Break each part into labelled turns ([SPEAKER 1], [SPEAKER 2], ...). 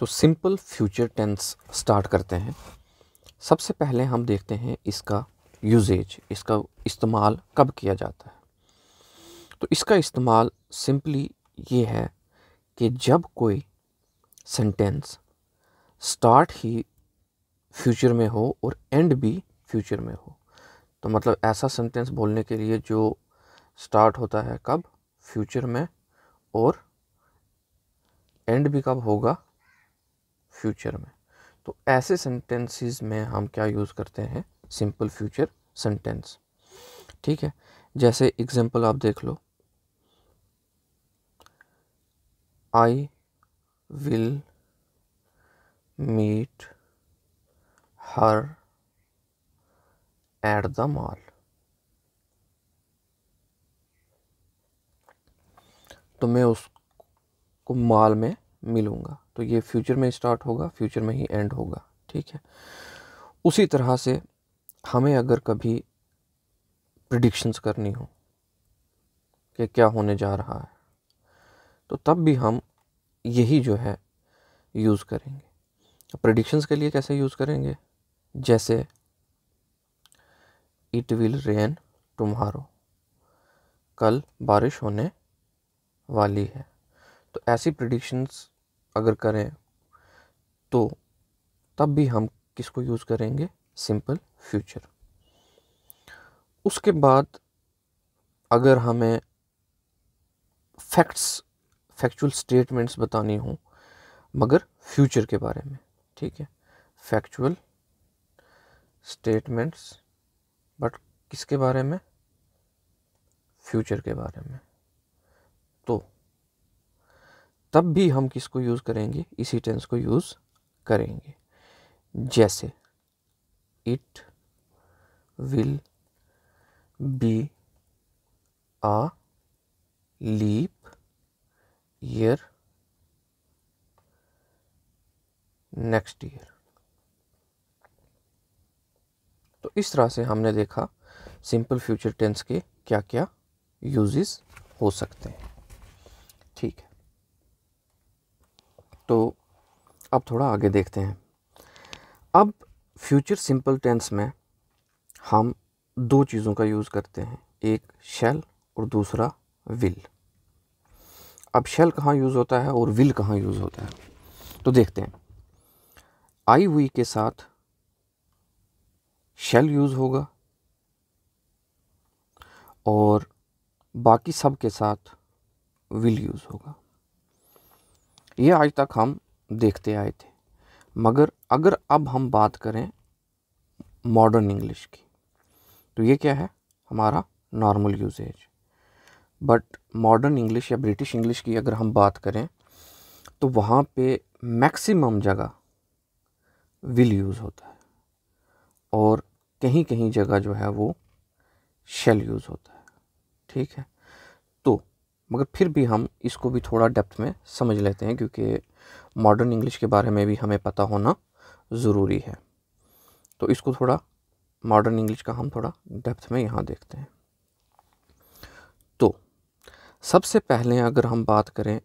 [SPEAKER 1] तो simple future tense start करते हैं। सबसे पहले हम देखते हैं इसका यूजेज, इसका इस्तेमाल कब किया जाता है। तो इसका इस्तेमाल सिंपली ये है कि जब कोई सेंटेंस स्टार्ट ही फ्यूचर में हो और एंड भी फ्यूचर में हो। तो मतलब ऐसा सेंटेंस बोलने के लिए जो स्टार्ट होता है कब, फ्यूचर में, और एंड भी कब होगा, फ्यूचर में। तो ऐसे सेंटेंसेस में हम क्या यूज़ करते हैं, सिंपल फ्यूचर सेंटेंस। ठीक है, जैसे एग्जांपल आप देख लो, I will meet her at the mall. तो मैं उसको मॉल में मिलूंगा। तो ये फ्यूचर में स्टार्ट होगा, फ्यूचर में ही एंड होगा। ठीक है, उसी तरह से हमें अगर कभी प्रिडिक्शंस करनी हो कि क्या होने जा रहा है, तो तब भी हम यही जो है यूज़ करेंगे। प्रिडिक्शंस के लिए कैसे यूज़ करेंगे, जैसे इट विल रेन टुमारो, कल बारिश होने वाली है। तो ऐसी प्रिडिक्शंस अगर करें तो तब भी हम किसको यूज़ करेंगे, सिंपल फ्यूचर। उसके बाद अगर हमें फैक्चुअल स्टेटमेंट्स बतानी हो मगर फ्यूचर के बारे में, ठीक है, फैक्चुअल स्टेटमेंट्स बट किसके बारे में, फ्यूचर के बारे में, तो तब भी हम किसको यूज़ करेंगे, इसी टेंस को यूज़ करेंगे। जैसे it will be a leap year next year. तो इस तरह से हमने देखा सिंपल फ्यूचर टेंस के क्या क्या यूजेस हो सकते हैं। ठीक है, तो अब थोड़ा आगे देखते हैं। अब फ्यूचर सिंपल टेंस में हम दो चीज़ों का यूज़ करते हैं, एक शैल और दूसरा विल। अब शैल कहाँ यूज़ होता है और विल कहाँ यूज़ होता है, तो देखते हैं। आई वी के साथ शैल यूज़ होगा और बाकी सब के साथ विल यूज़ होगा। ये आज तक हम देखते आए थे, मगर अगर अब हम बात करें मॉडर्न इंग्लिश की, तो ये क्या है, हमारा normal usage. But modern English या ब्रिटिश इंग्लिश की अगर हम बात करें तो वहाँ पे मैक्सिमम जगह विल यूज़ होता है और कहीं कहीं जगह जो है वो शैल यूज़ होता है। ठीक है, तो मगर फिर भी हम इसको भी थोड़ा डेप्थ में समझ लेते हैं, क्योंकि मॉडर्न इंग्लिश के बारे में भी हमें पता होना ज़रूरी है। तो इसको थोड़ा मॉडर्न इंग्लिश का हम थोड़ा डेप्थ में यहाँ देखते हैं। तो सबसे पहले अगर हम बात करें,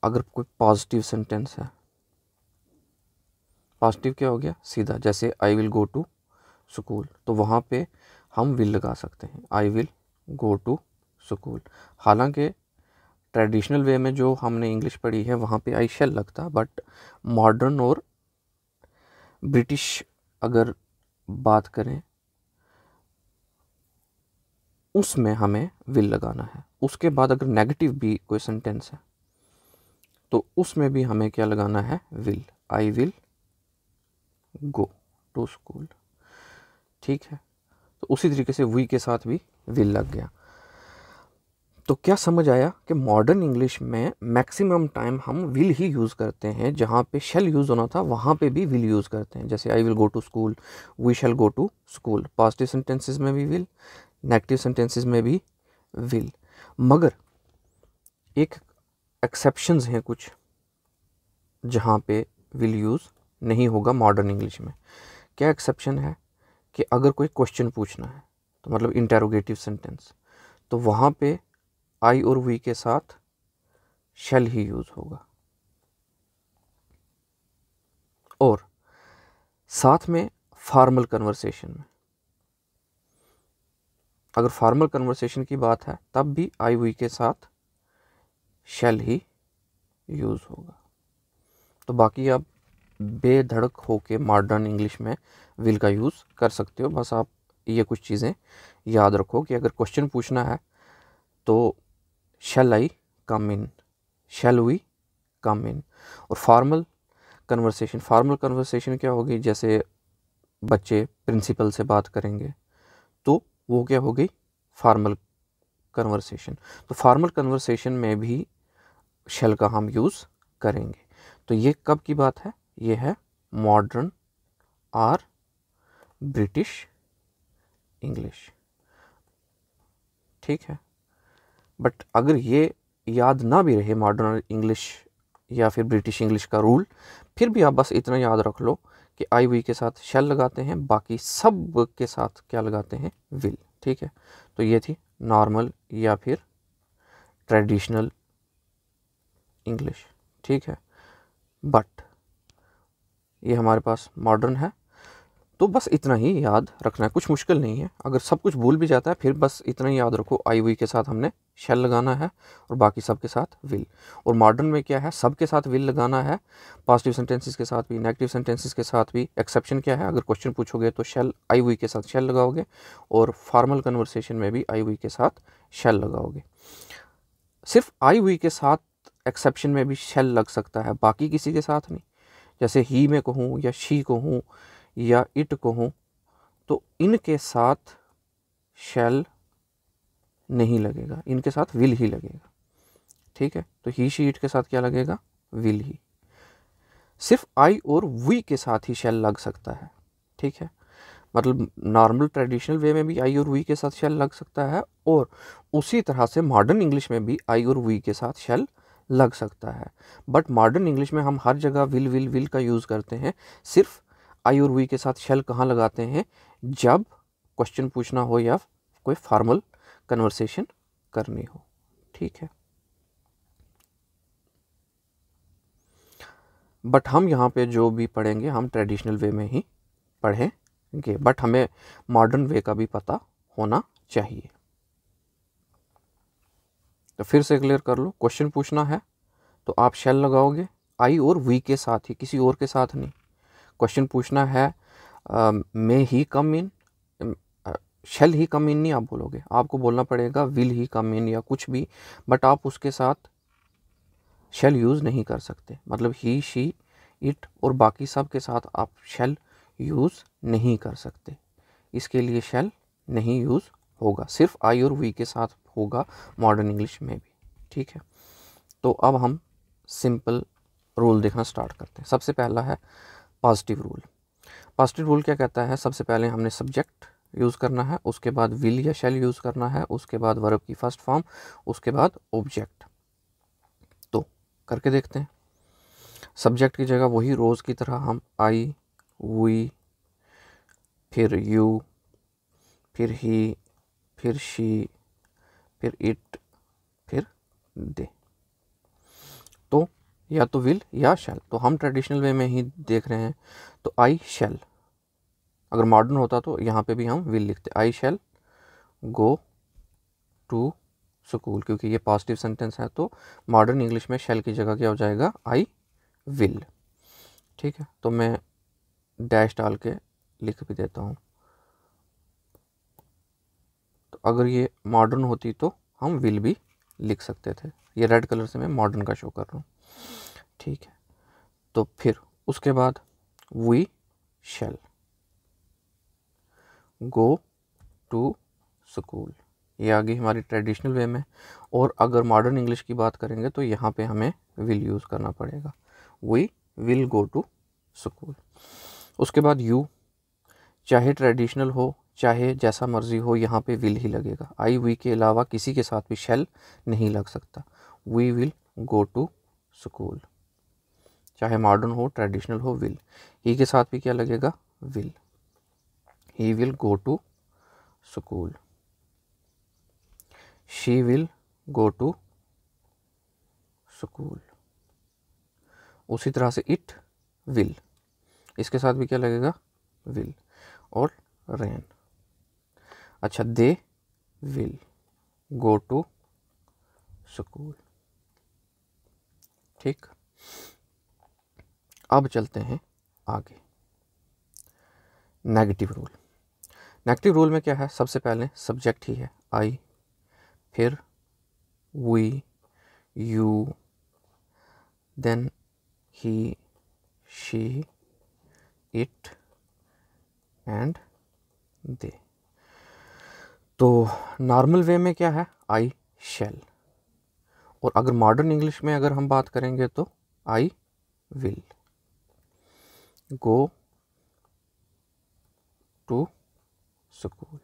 [SPEAKER 1] अगर कोई पॉजिटिव सेंटेंस है, पॉजिटिव क्या हो गया, सीधा, जैसे I will go to school, तो वहाँ पे हम विल लगा सकते हैं, I will go to school. हालांकि ट्रेडिशनल वे में जो हमने इंग्लिश पढ़ी है वहाँ पे आई शैल लगता, बट मॉडर्न और ब्रिटिश अगर बात करें उसमें हमें विल लगाना है। उसके बाद अगर नेगेटिव भी कोई सेंटेंस है तो उसमें भी हमें क्या लगाना है, will, I will go to school. ठीक है, तो उसी तरीके से वी के साथ भी विल लग गया। तो क्या समझ आया कि मॉडर्न इंग्लिश में मैक्सिमम टाइम हम विल ही यूज़ करते हैं, जहाँ पे शैल यूज़ होना था वहाँ पे भी विल यूज़ करते हैं। जैसे I will go to school, we shall go to school. Positive sentences में भी विल, नेगेटिव सेंटेंसेस में भी विल। मगर एक एक्सेप्शंस हैं कुछ जहाँ पे विल यूज़ नहीं होगा मॉडर्न इंग्लिश में। क्या एक्सेप्शन है, कि अगर कोई क्वेश्चन पूछना है, तो मतलब इंटेरोगेटिव सेंटेंस, तो वहाँ पे आई और वी के साथ शैल ही यूज़ होगा। और साथ में फॉर्मल कन्वर्सेशन में, अगर फॉर्मल कन्वर्सेशन की बात है तब भी आई वी के साथ शैल ही यूज़ होगा। तो बाकी आप बेधड़क होके मॉडर्न इंग्लिश में विल का यूज़ कर सकते हो। बस आप ये कुछ चीज़ें याद रखो कि अगर क्वेश्चन पूछना है तो शैल आई कम इन, शैल वी कम इन। और फॉर्मल कन्वर्सेशन क्या होगी, जैसे बच्चे प्रिंसिपल से बात करेंगे तो वो क्या होगी, फॉर्मल कन्वर्सेशन। तो फॉर्मल कन्वर्सेशन में भी शैल का हम यूज़ करेंगे। तो ये कब की बात है, ये है मॉडर्न और ब्रिटिश इंग्लिश, ठीक है। बट अगर ये याद ना भी रहे मॉडर्न इंग्लिश या फिर ब्रिटिश इंग्लिश का रूल, फिर भी आप बस इतना याद रख लो कि आई वी के साथ शैल लगाते हैं, बाकी सब के साथ क्या लगाते हैं, विल, ठीक है। तो ये थी नॉर्मल या फिर ट्रेडिशनल इंग्लिश, ठीक है। बट ये हमारे पास मॉडर्न है, तो बस इतना ही याद रखना है, कुछ मुश्किल नहीं है। अगर सब कुछ भूल भी जाता है फिर बस इतना ही याद रखो, आई वी के साथ हमने शैल लगाना है और बाकी सब के साथ विल। और मॉडर्न में क्या है, सब के साथ विल लगाना है, पॉजिटिव सेंटेंसेस के साथ भी, नेगेटिव सेंटेंसेस के साथ भी। एक्सेप्शन क्या है, अगर क्वेश्चन पूछोगे तो शैल आई वी के साथ शैल लगाओगे, और फॉर्मल कन्वर्सेशन में भी आई वी के साथ शैल लगाओगे। सिर्फ आई वी के साथ एक्सेप्शन में भी शैल लग सकता है, बाकी किसी के साथ नहीं। जैसे ही में कहूँ या शी कहूँ या इट कहूँ तो इनके साथ शैल नहीं लगेगा, इनके साथ विल ही लगेगा, ठीक है। तो ही शी इट के साथ क्या लगेगा, विल ही। सिर्फ आई और वी के साथ ही शैल लग सकता है, ठीक है। मतलब नॉर्मल ट्रेडिशनल वे में भी आई और वी के साथ शैल लग सकता है, और उसी तरह से मॉडर्न इंग्लिश में भी आई और वी के साथ शैल लग सकता है। बट मॉडर्न इंग्लिश में हम हर जगह विल विल विल का यूज़ करते हैं। सिर्फ आई और वी के साथ शैल कहाँ लगाते हैं, जब क्वेश्चन पूछना हो या कोई फॉर्मल कन्वर्सेशन करनी हो, ठीक है। बट हम यहाँ पे जो भी पढ़ेंगे हम ट्रेडिशनल वे में ही पढ़ेंगे, बट हमें मॉडर्न वे का भी पता होना चाहिए। तो फिर से क्लियर कर लो, क्वेश्चन पूछना है तो आप शैल लगाओगे आई और वी के साथ ही, किसी और के साथ नहीं। क्वेश्चन पूछना है मे ही कम इन, शैल ही कम इन नहीं आप बोलोगे, आपको बोलना पड़ेगा विल ही कम इन या कुछ भी, बट आप उसके साथ शैल यूज़ नहीं कर सकते। मतलब ही शी इट और बाकी सब के साथ आप शैल यूज़ नहीं कर सकते, इसके लिए शैल नहीं यूज़ होगा, सिर्फ आई और वी के साथ होगा मॉडर्न इंग्लिश में भी, ठीक है। तो अब हम सिंपल रूल देखना स्टार्ट करते हैं। सबसे पहला है पॉजिटिव रूल। पॉजिटिव रूल क्या कहता है, सबसे पहले हमने सब्जेक्ट यूज़ करना है, उसके बाद विल या शैल यूज़ करना है, उसके बाद वर्ब की फर्स्ट फॉर्म, उसके बाद ऑब्जेक्ट। तो करके देखते हैं। सब्जेक्ट की जगह वही रोज़ की तरह हम आई, वी, फिर यू, फिर ही, फिर शी, फिर इट, फिर दे। तो या तो विल या शैल, तो हम ट्रेडिशनल वे में ही देख रहे हैं। तो आई शैल, अगर मॉडर्न होता तो यहाँ पे भी हम विल लिखते, आई शैल गो टू स्कूल, क्योंकि ये पॉजिटिव सेंटेंस है तो मॉडर्न इंग्लिश में शैल की जगह क्या हो जाएगा, आई विल, ठीक है। तो मैं डैश डाल के लिख भी देता हूँ। तो अगर ये मॉडर्न होती तो हम विल भी लिख सकते थे, ये रेड कलर से मैं मॉडर्न का शो कर रहा हूँ, ठीक है। तो फिर उसके बाद we shall go to school, ये आ गई हमारी ट्रेडिशनल वे में। और अगर मॉडर्न इंग्लिश की बात करेंगे तो यहाँ पे हमें विल यूज़ करना पड़ेगा, we will go to school. उसके बाद यू, चाहे ट्रेडिशनल हो चाहे जैसा मर्जी हो, यहाँ पे विल ही लगेगा, आई वी के अलावा किसी के साथ भी शैल नहीं लग सकता। We will go to school, चाहे मॉडर्न हो ट्रेडिशनल हो, विल। ही के साथ भी क्या लगेगा, will, he will go to school. She will go to school. उसी तरह से इट विल, इसके साथ भी क्या लगेगा, विल। और रेन। अच्छा, they will go to school. ठीक, अब चलते हैं आगे। Negative rule. नेगेटिव रूल में क्या है, सबसे पहले सब्जेक्ट ही है आई, फिर we, you, then he, she, it and they. तो नॉर्मल वे में क्या है, आई शैल। और अगर मॉडर्न इंग्लिश में अगर हम बात करेंगे तो I will go to school.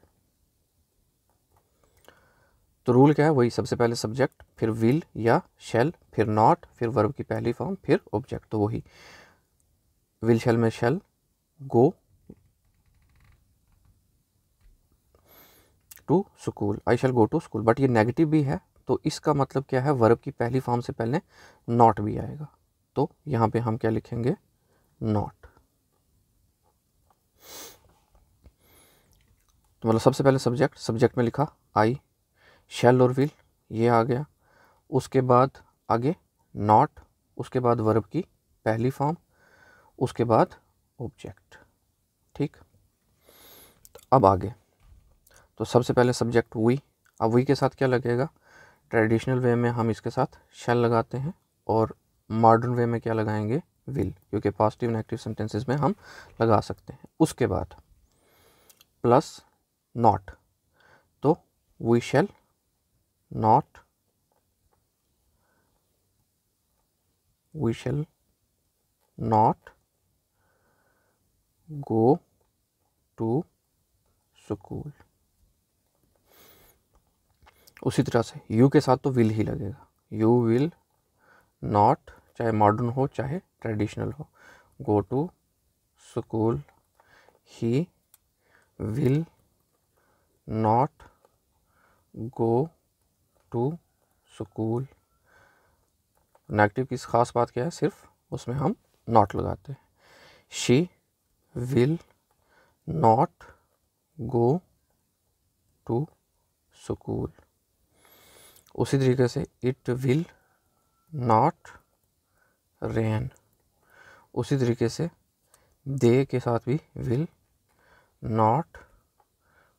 [SPEAKER 1] तो रूल क्या है, वही सबसे पहले सब्जेक्ट, फिर विल या शैल, फिर नॉट, फिर वर्ब की पहली फॉर्म, फिर ऑब्जेक्ट। तो वही विल शैल में shall, go to school, I shall go to school. But ये नेगेटिव भी है, तो इसका मतलब क्या है, वर्ब की पहली फॉर्म से पहले नॉट भी आएगा। तो यहाँ पे हम क्या लिखेंगे, नॉट। तो मतलब सबसे पहले सब्जेक्ट, सब्जेक्ट में लिखा आई, शैल और विल ये आ गया, उसके बाद आगे नॉट, उसके बाद वर्ब की पहली फॉर्म, उसके बाद ऑब्जेक्ट। ठीक, तो अब आगे, तो सबसे पहले सब्जेक्ट वी। अब वी के साथ क्या लगेगा, ट्रेडिशनल वे में हम इसके साथ शैल लगाते हैं, और मॉडर्न वे में क्या लगाएंगे, विल, क्योंकि पॉजिटिव नेगेटिव सेंटेंसेस में हम लगा सकते हैं। उसके बाद प्लस नॉट, तो we shall not, we shall not go to school. उसी तरह से यू के साथ तो विल ही लगेगा, यू विल नॉट, चाहे मॉडर्न हो चाहे ट्रेडिशनल हो, go to school, he will not go to school. Negative की खास बात क्या है, सिर्फ उसमें हम नॉट लगाते हैं। She will not go to school. उसी तरीके से इट विल नॉट रेन। उसी तरीके से दे के साथ भी will not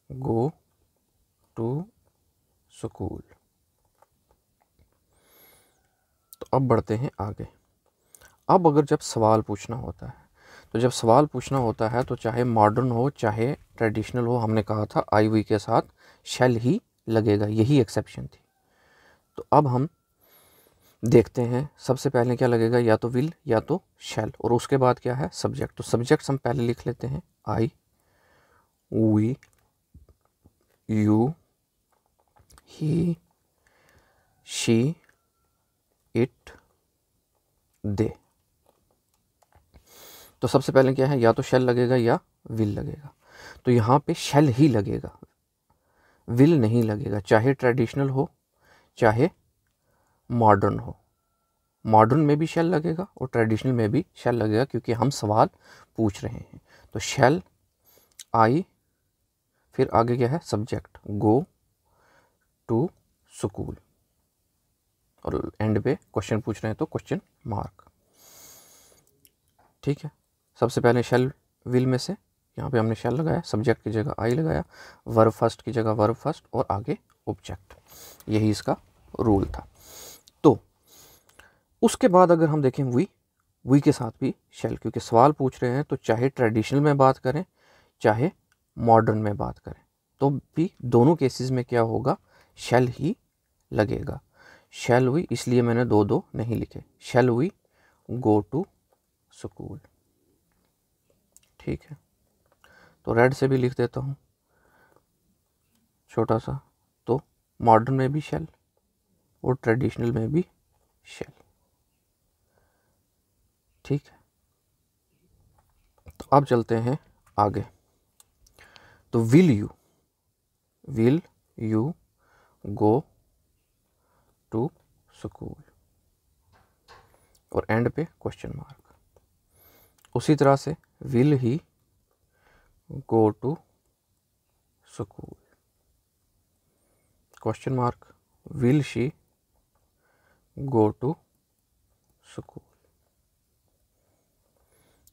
[SPEAKER 1] go to school. तो अब बढ़ते हैं आगे। अब अगर जब सवाल पूछना होता है, तो जब सवाल पूछना होता है तो चाहे मॉडर्न हो चाहे ट्रेडिशनल हो, हमने कहा था आई वी के साथ शैल ही लगेगा, यही एक्सेप्शन थी। तो अब हम देखते हैं, सबसे पहले क्या लगेगा, या तो विल या तो शैल, और उसके बाद क्या है, सब्जेक्ट। तो सब्जेक्ट्स हम पहले लिख लेते हैं, I, we, you, he, she, it, they. तो सबसे पहले क्या है, या तो शैल लगेगा या विल लगेगा। तो यहाँ पे शैल ही लगेगा, विल नहीं लगेगा, चाहे ट्रेडिशनल हो चाहे मॉडर्न हो। मॉडर्न में भी शैल लगेगा और ट्रेडिशनल में भी शैल लगेगा, क्योंकि हम सवाल पूछ रहे हैं। तो शैल, आई, फिर आगे क्या है, सब्जेक्ट, गो टू स्कूल, और एंड पे क्वेश्चन पूछ रहे हैं तो क्वेश्चन मार्क। ठीक है, सबसे पहले शैल विल में से यहाँ पे हमने शैल लगाया, सब्जेक्ट की जगह आई लगाया, वर्ब फर्स्ट की जगह वर्ब फर्स्ट, और आगे ऑब्जेक्ट। यही इसका रूल था। तो उसके बाद अगर हम देखें वी के साथ भी शैल, क्योंकि सवाल पूछ रहे हैं, तो चाहे ट्रेडिशनल में बात करें चाहे मॉडर्न में बात करें, तो भी दोनों केसेस में क्या होगा, शैल ही लगेगा। शैल वी, इसलिए मैंने दो दो नहीं लिखे, shall we go to school. ठीक है, तो रेड से भी लिख देता हूँ छोटा सा। तो मॉडर्न में भी शैल और ट्रेडिशनल में भी शैल। ठीक है, तो अब चलते हैं आगे। तो will you go to school, और एंड पे क्वेश्चन मार्क। उसी तरह से will he go to school, question mark, will she go to school,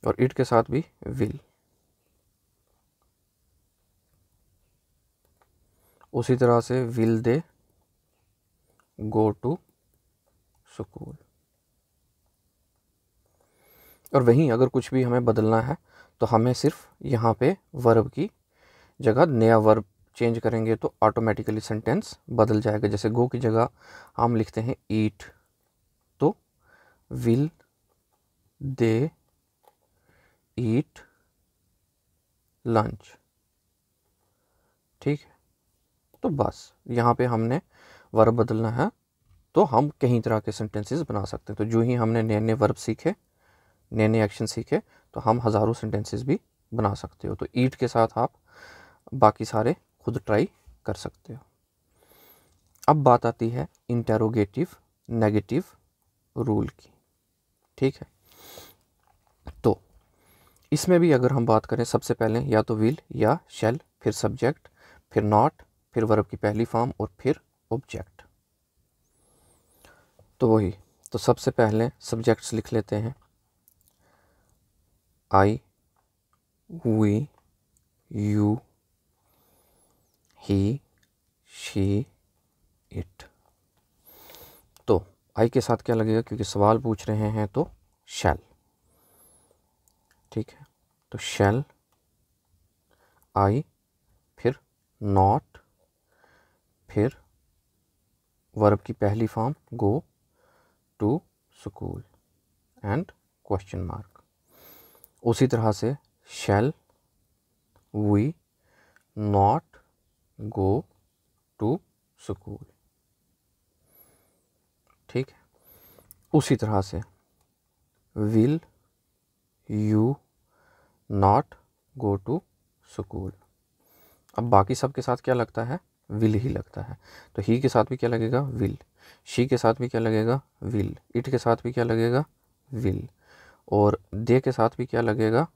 [SPEAKER 1] और इट के साथ भी विल। उसी तरह से will they go to school. और वहीं अगर कुछ भी हमें बदलना है तो हमें सिर्फ यहाँ पे वर्ब की जगह नया वर्ब चेंज करेंगे तो ऑटोमेटिकली सेंटेंस बदल जाएगा। जैसे गो की जगह हम लिखते हैं ईट, तो विल दे ईट लंच, ठीक है। तो बस यहाँ पे हमने वर्ब बदलना है तो हम कई तरह के सेंटेंसेस बना सकते हैं। तो जो ही हमने नए नए वर्ब सीखे, नए नए एक्शन सीखे, तो हम हज़ारों सेंटेंसेस भी बना सकते हो। तो ईट के साथ आप बाकी सारे खुद ट्राई कर सकते हो। अब बात आती है इंटेरोगेटिव नेगेटिव रूल की, ठीक है। तो इसमें भी अगर हम बात करें, सबसे पहले या तो विल या शैल, फिर सब्जेक्ट, फिर नॉट, फिर वर्ब की पहली फॉर्म और फिर ऑब्जेक्ट। तो वही, तो सबसे पहले सब्जेक्ट्स लिख लेते हैं। I, we, you, he, she, it. तो आई के साथ क्या लगेगा, क्योंकि सवाल पूछ रहे हैं तो शैल, ठीक है। तो शैल आई, फिर नॉट, फिर वर्ब की पहली form go to school and question mark. उसी तरह से shall we not go to school, ठीक है। उसी तरह से will you not go to school. अब बाकी सब के साथ क्या लगता है, विल ही लगता है। तो ही के साथ भी क्या लगेगा, विल। शी के साथ भी क्या लगेगा, विल। इट के साथ भी क्या लगेगा, विल। और दे के साथ भी क्या लगेगा,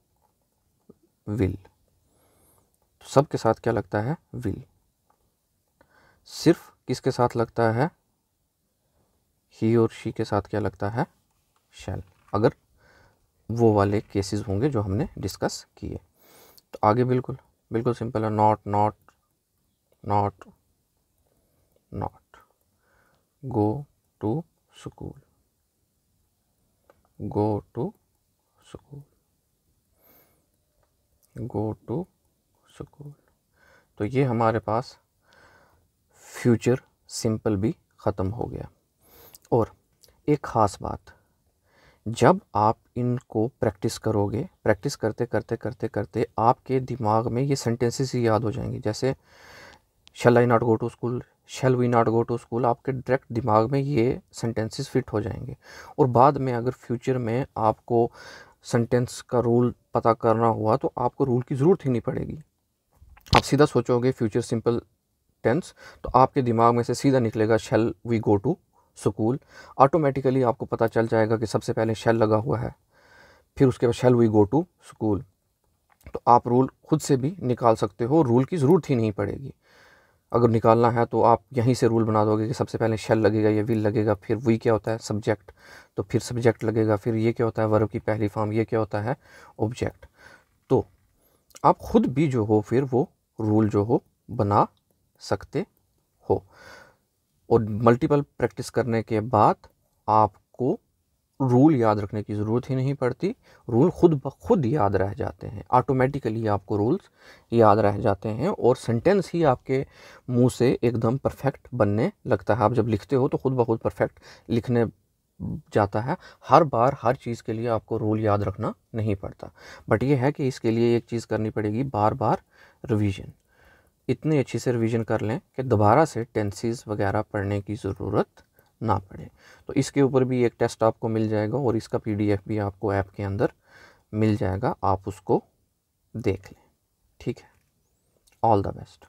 [SPEAKER 1] विल। तो सब के साथ क्या लगता है, विल। सिर्फ किसके साथ लगता है, ही और शी के साथ क्या लगता है, शैल, अगर वो वाले केसेस होंगे जो हमने डिस्कस किए। तो आगे बिल्कुल बिल्कुल सिंपल है, not not not not, go to school, go to school, go to school. तो ये हमारे पास फ्यूचर सिंपल भी ख़त्म हो गया। और एक ख़ास बात, जब आप इनको प्रैक्टिस करोगे, प्रैक्टिस करते करते करते करते आपके दिमाग में ये सेंटेंसेस ही याद हो जाएंगे। जैसे shall I not go to school, shall we not go to school, आपके डायरेक्ट दिमाग में ये सेंटेंसेस फिट हो जाएंगे। और बाद में अगर फ्यूचर में आपको सेंटेंस का रूल पता करना हुआ तो आपको रूल की ज़रूरत ही नहीं पड़ेगी। आप सीधा सोचोगे फ्यूचर सिंपल टेंस, तो आपके दिमाग में से सीधा निकलेगा shall we go to school. Automatically आपको पता चल जाएगा कि सबसे पहले शैल लगा हुआ है, फिर उसके बाद shall we go to school. तो आप रूल खुद से भी निकाल सकते हो, रूल की ज़रूरत ही नहीं पड़ेगी। अगर निकालना है तो आप यहीं से रूल बना दोगे कि सबसे पहले शैल लगेगा या विल लगेगा, फिर वी क्या होता है, सब्जेक्ट, तो फिर सब्जेक्ट लगेगा, फिर ये क्या होता है, वर्ब की पहली फॉर्म, ये क्या होता है, ऑब्जेक्ट। तो आप खुद भी जो हो फिर वो रूल जो हो बना सकते हो। और मल्टीपल प्रैक्टिस करने के बाद आपको रूल याद रखने की ज़रूरत ही नहीं पड़ती, रूल खुद ब खुद याद रह जाते हैं। ऑटोमेटिकली आपको रूल्स याद रह जाते हैं और सेंटेंस ही आपके मुंह से एकदम परफेक्ट बनने लगता है। आप जब लिखते हो तो खुद ब खुद परफेक्ट लिखने जाता है। हर बार हर चीज़ के लिए आपको रूल याद रखना नहीं पड़ता, बट ये है कि इसके लिए एक चीज़ करनी पड़ेगी, बार बार रिवीजन। इतनी अच्छी से रिवीजन कर लें कि दोबारा से टेंसेस वगैरह पढ़ने की ज़रूरत ना पड़े। तो इसके ऊपर भी एक टेस्ट आपको मिल जाएगा और इसका PDF भी आपको ऐप के अंदर मिल जाएगा, आप उसको देख लें, ठीक है। All the best.